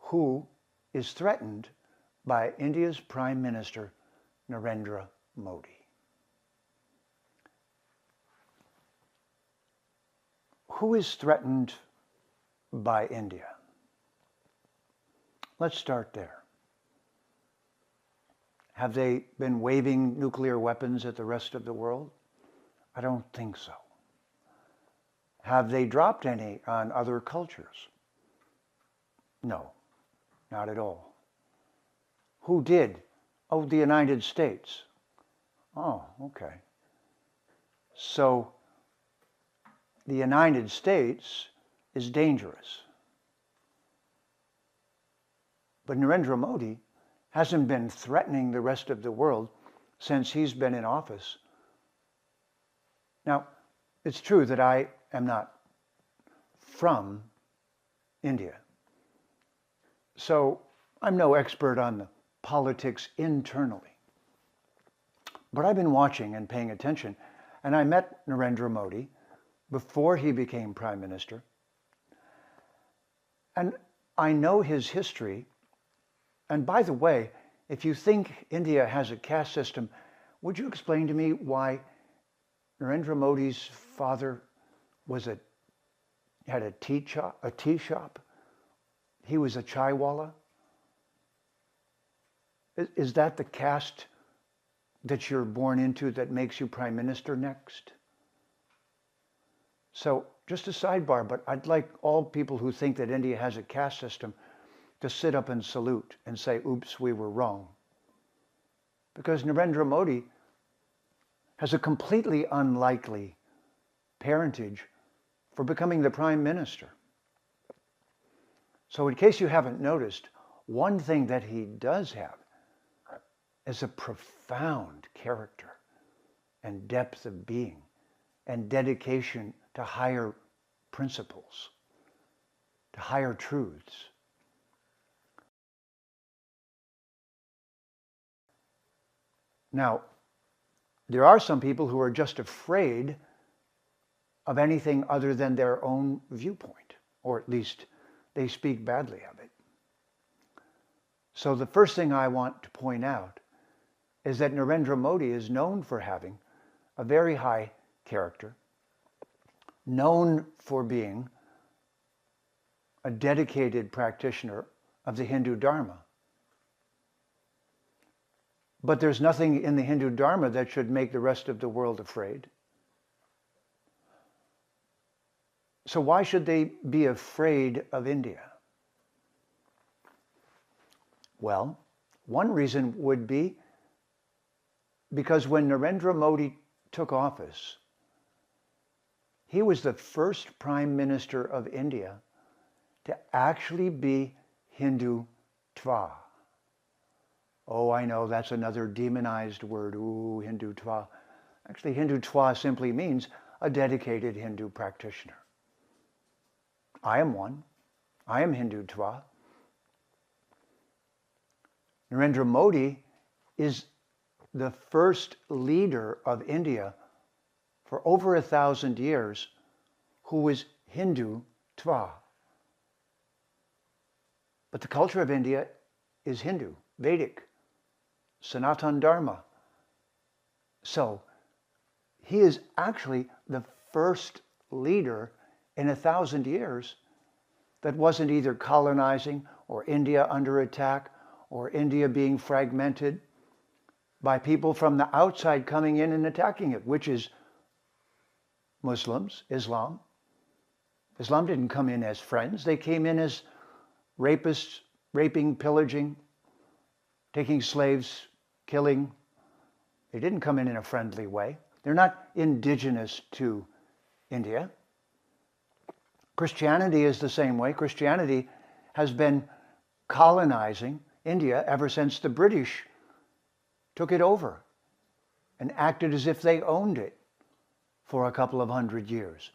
who is threatened by India's Prime Minister, Narendra Modi. Who is threatened by India? Let's start there. Have they been waving nuclear weapons at the rest of the world? I don't think so. Have they dropped any on other cultures? No, not at all. Who did? Oh, the United States. Oh, okay. So the United States is dangerous. But Narendra Modi hasn't been threatening the rest of the world since he's been in office. Now, it's true that I am not from India. So I'm no expert on the politics internally. But I've been watching and paying attention, and I met Narendra Modi before he became Prime Minister. And I know his history. And by the way, if you think India has a caste system, would you explain to me why Narendra Modi's father had a tea shop? He was a chaiwala? Is that the caste that you're born into that makes you Prime Minister next? So just a sidebar, but I'd like all people who think that India has a caste system to sit up and salute and say, oops, we were wrong. Because Narendra Modi has a completely unlikely parentage for becoming the Prime Minister. So in case you haven't noticed, one thing that he does have is a profound character and depth of being and dedication to higher principles, to higher truths. Now, there are some people who are just afraid of anything other than their own viewpoint, or at least they speak badly of it. So the first thing I want to point out is that Narendra Modi is known for having a very high character, known for being a dedicated practitioner of the Hindu Dharma. But there's nothing in the Hindu Dharma that should make the rest of the world afraid. So why should they be afraid of India? Well, one reason would be because when Narendra Modi took office, he was the first Prime Minister of India to actually be Hindutva. Oh, I know, that's another demonized word. Ooh, Hindutva. Actually, Hindutva simply means a dedicated Hindu practitioner. I am one. I am Hindutva. Narendra Modi is the first leader of India for over 1,000 years who was Hindutva. But the culture of India is Hindu, Vedic, Sanatana Dharma. So he is actually the first leader in 1,000 years that wasn't either colonizing or India under attack or India being fragmented by people from the outside coming in and attacking it, which is Muslims, Islam. Islam didn't come in as friends. They came in as rapists, raping, pillaging, taking slaves, killing. They didn't come in a friendly way. They're not indigenous to India. Christianity is the same way. Christianity has been colonizing India ever since the British took it over and acted as if they owned it for a couple of hundred years.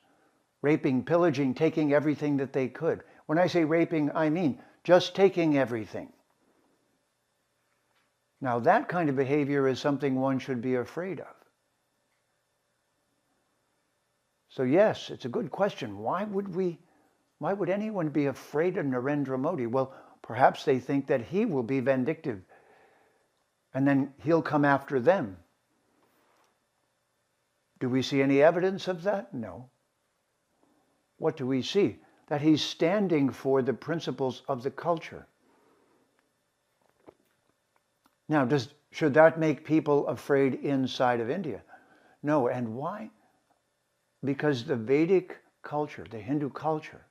Raping, pillaging, taking everything that they could. When I say raping, I mean just taking everything. Now that kind of behavior is something one should be afraid of. So yes, it's a good question. Why would anyone be afraid of Narendra Modi? Well, Perhaps they think that he will be vindictive and then he'll come after them. Do we see any evidence of that? No. What do we see? That he's standing for the principles of the culture. Now, should that make people afraid inside of India? No. And why? Because the Vedic culture, the Hindu culture,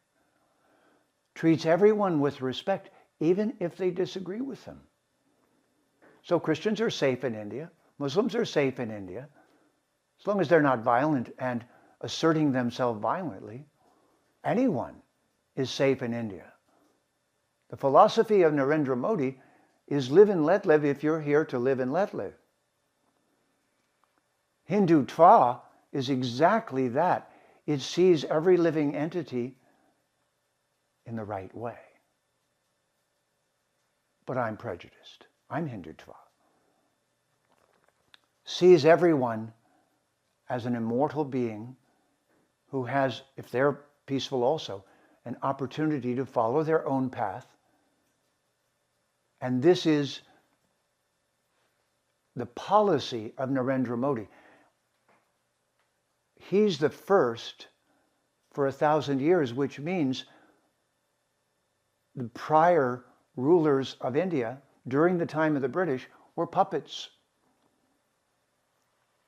treats everyone with respect, even if they disagree with them. So Christians are safe in India. Muslims are safe in India, as long as they're not violent and asserting themselves violently. Anyone is safe in India. The philosophy of Narendra Modi is live and let live if you're here to live and let live. Hindutva is exactly that. It sees every living entity in the right way. But I'm prejudiced. I'm Hindutva. Sees everyone as an immortal being who has, if they're peaceful also, an opportunity to follow their own path. And this is the policy of Narendra Modi. He's the first for 1,000 years, which means the prior rulers of India during the time of the British were puppets.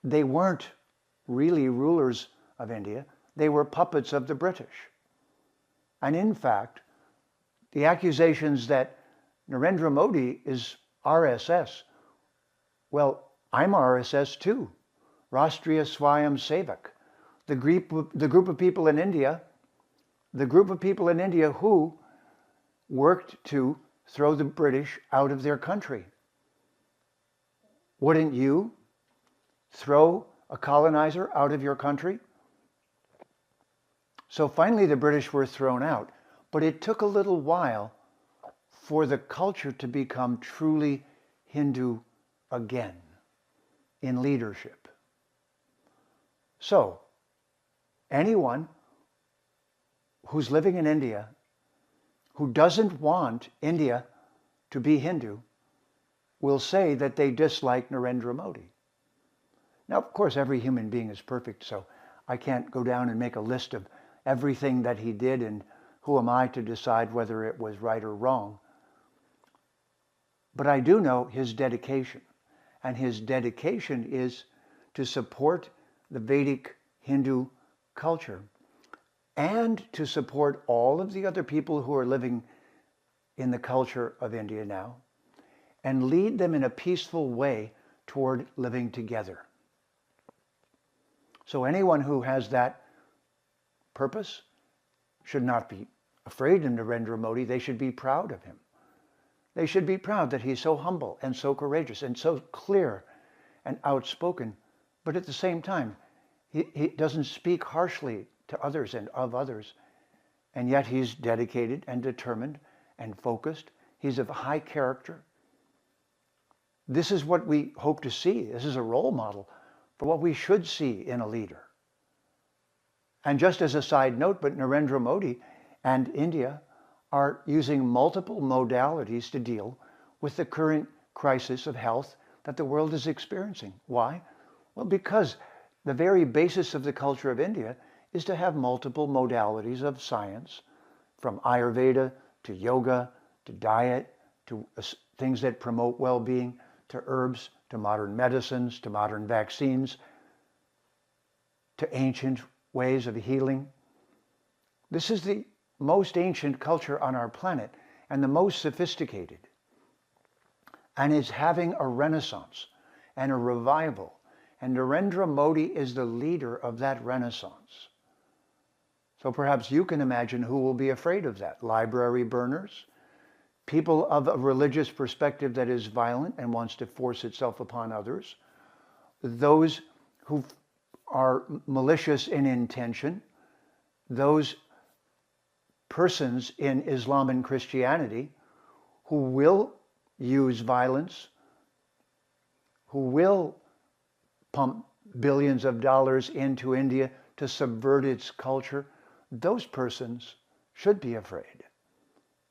They weren't really rulers of India. They were puppets of the British. And in fact, the accusations that Narendra Modi is RSS, well, I'm RSS too, Rashtriya Swayam Sevak, the group of people in India who worked to throw the British out of their country. Wouldn't you throw a colonizer out of your country? So finally the British were thrown out, but it took a little while for the culture to become truly Hindu again in leadership. So anyone who's living in India who doesn't want India to be Hindu will say that they dislike Narendra Modi. Now, of course, every human being is perfect, so I can't go down and make a list of everything that he did, and who am I to decide whether it was right or wrong. But I do know his dedication, and his dedication is to support the Vedic Hindu culture and to support all of the other people who are living in the culture of India now and lead them in a peaceful way toward living together. So anyone who has that purpose should not be afraid of Narendra Modi. They should be proud of him. They should be proud that he's so humble and so courageous and so clear and outspoken, but at the same time, he doesn't speak harshly to others and of others, and yet he's dedicated and determined and focused. He's of high character. This is what we hope to see. This is a role model for what we should see in a leader. And just as a side note, but Narendra Modi and India are using multiple modalities to deal with the current crisis of health that the world is experiencing. Why? Well, because the very basis of the culture of India is to have multiple modalities of science, from Ayurveda to yoga to diet to things that promote well-being, to herbs, to modern medicines, to modern vaccines, to ancient ways of healing. This is the most ancient culture on our planet and the most sophisticated, and is having a renaissance and a revival. And Narendra Modi is the leader of that renaissance. So perhaps you can imagine who will be afraid of that. Library burners, people of a religious perspective that is violent and wants to force itself upon others, those who are malicious in intention, those persons in Islam and Christianity who will use violence, who will pump billions of dollars into India to subvert its culture. Those persons should be afraid.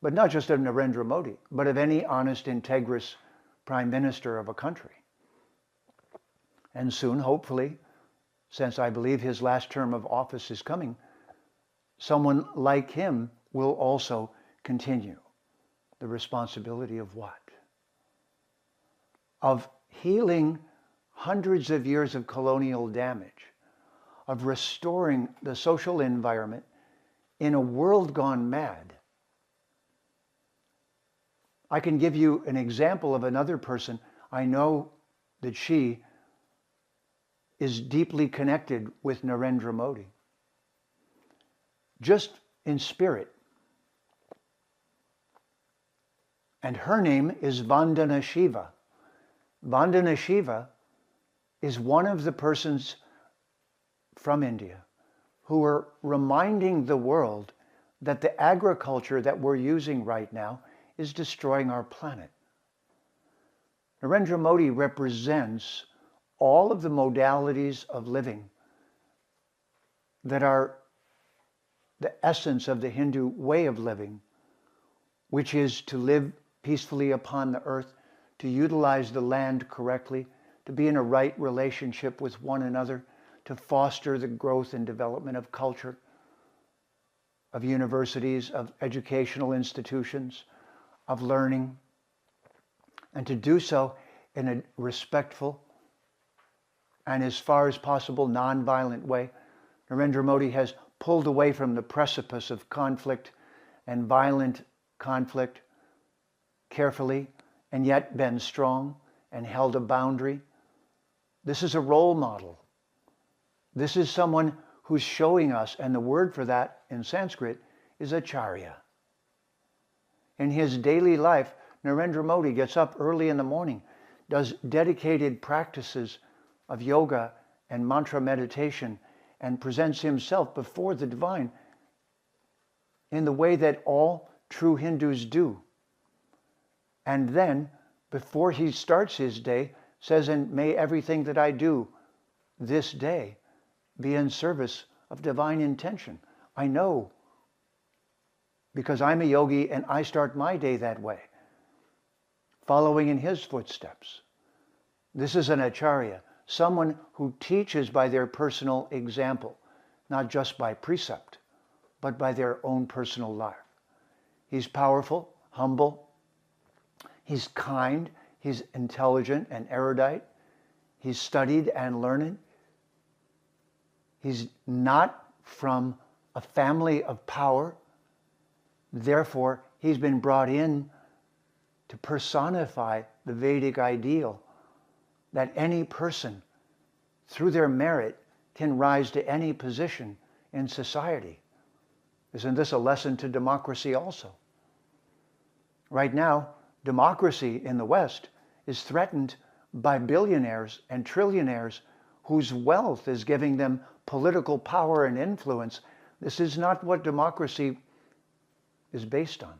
but not just of Narendra Modi, but of any honest, integrous prime minister of a country. And soon, hopefully, since I believe his last term of office is coming, someone like him will also continue the responsibility of what? Of healing hundreds of years of colonial damage, of restoring the social environment in a world gone mad. I can give you an example of another person. I know that she is deeply connected with Narendra Modi, just in spirit. And her name is Vandana Shiva. Vandana Shiva is one of the persons from India who are reminding the world that the agriculture that we're using right now is destroying our planet. Narendra Modi represents all of the modalities of living that are the essence of the Hindu way of living, which is to live peacefully upon the earth, to utilize the land correctly, to be in a right relationship with one another, to foster the growth and development of culture, of universities, of educational institutions, of learning, and to do so in a respectful and, as far as possible, non-violent way. Narendra Modi has pulled away from the precipice of conflict and violent conflict carefully, and yet been strong and held a boundary. This is a role model. This is someone who's showing us, and the word for that in Sanskrit is acharya. In his daily life, Narendra Modi gets up early in the morning, does dedicated practices of yoga and mantra meditation, and presents himself before the divine in the way that all true Hindus do. And then, before he starts his day, says, "And may everything that I do this day be in service of divine intention." I know, because I'm a yogi and I start my day that way, following in his footsteps. This is an acharya, someone who teaches by their personal example, not just by precept, but by their own personal life. He's powerful, humble, he's kind, he's intelligent and erudite, he's studied and learned. He's not from a family of power. Therefore, he's been brought in to personify the Vedic ideal that any person, through their merit, can rise to any position in society. Isn't this a lesson to democracy also? Right now, democracy in the West is threatened by billionaires and trillionaires whose wealth is giving them political power and influence. This is not what democracy is based on.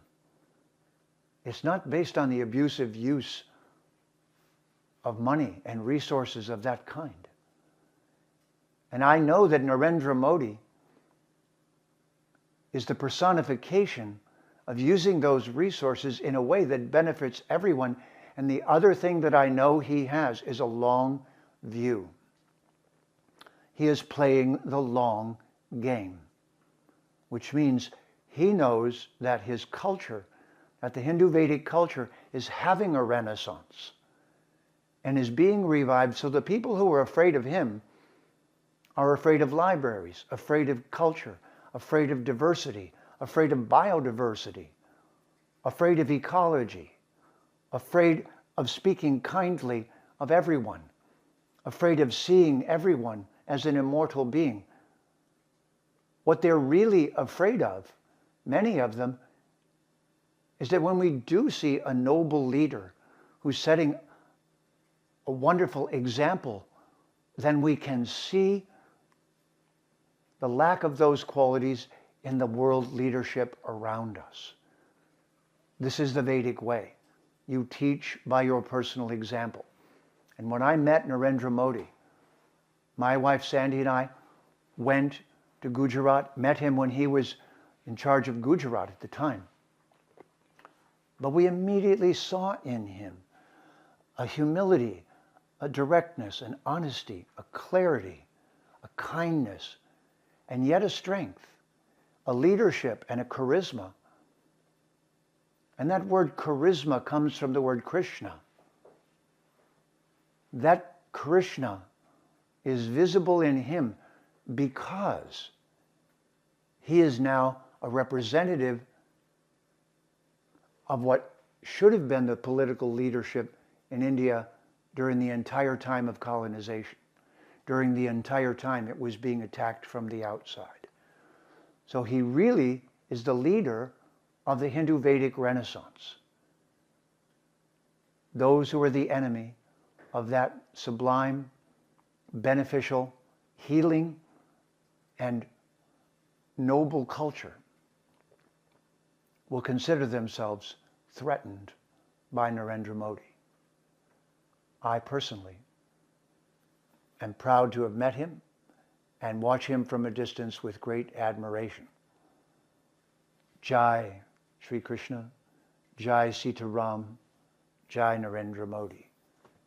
It's not based on the abusive use of money and resources of that kind. And I know that Narendra Modi is the personification of using those resources in a way that benefits everyone. And the other thing that I know he has is a long view. He is playing the long game, which means he knows that his culture, that the Hindu Vedic culture, is having a renaissance and is being revived. So the people who are afraid of him are afraid of libraries, afraid of culture, afraid of diversity, afraid of biodiversity, afraid of ecology, afraid of speaking kindly of everyone, afraid of seeing everyone as an immortal being. What they're really afraid of, many of them, is that when we do see a noble leader who's setting a wonderful example, then we can see the lack of those qualities in the world leadership around us. This is the Vedic way. You teach by your personal example. And when I met Narendra Modi, my wife Sandy and I went to Gujarat, met him when he was in charge of Gujarat at the time. But we immediately saw in him a humility, a directness, an honesty, a clarity, a kindness, and yet a strength, a leadership and a charisma. And that word charisma comes from the word Krishna. That Krishna is visible in him because he is now a representative of what should have been the political leadership in India during the entire time of colonization, during the entire time it was being attacked from the outside. So he really is the leader of the Hindu Vedic Renaissance. Those who are the enemy of that sublime, beneficial, healing, and noble culture will consider themselves threatened by Narendra Modi. I personally am proud to have met him and watch him from a distance with great admiration. Jai Shri Krishna, Jai Sitaram, Jai Narendra Modi.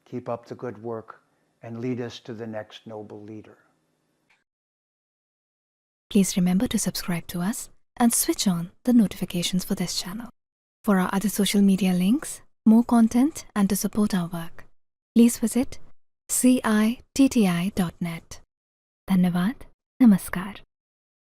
Keep up the good work and lead us to the next noble leader. Please remember to subscribe to us and switch on the notifications for this channel. For our other social media links, more content, and to support our work, please visit citti.net. Dhanyavad. Namaskar.